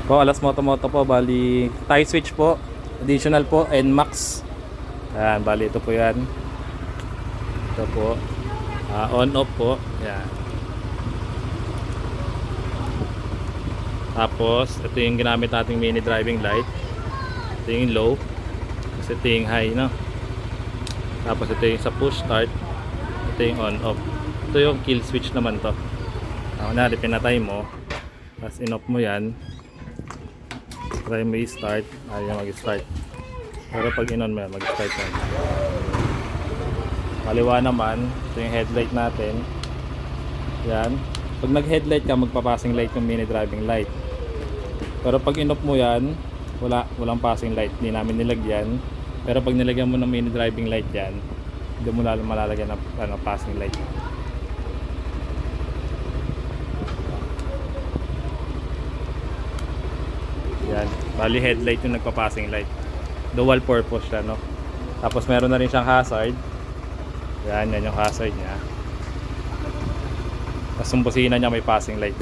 Po, Alas Moto po, bali tie switch po, additional po, NMAX. Yan, bali ito po yan. Ito po, on off po. Yan. Tapos, ito yung ginamit nating mini driving light. Ito yung low. Tapos ito yung high, no? Tapos ito yung sa push start. Ito yung on off. Ito yung kill switch naman to. Kunwari, pinatay mo. Tapos in-off mo yan. Try mo i-start, ayaw mag-start. Pero pag in-on mo yan, mag-start yan. Kaliwa naman, ito yung headlight natin. Yan. Pag nag-headlight ka, magpa-passing light yung mini driving light. Pero pag in-off mo yan, walang passing light. Hindi namin nilagyan. Pero pag nilagyan mo ng mini driving light yan, hindi mo lalo malalagyan ng passing light. Yan. Bali headlight yung nagpa-passing light. Dual purpose siya, no? Tapos meron na rin siyang hazard. Yan yung hazard niya. Tapos yung busina niya may passing light.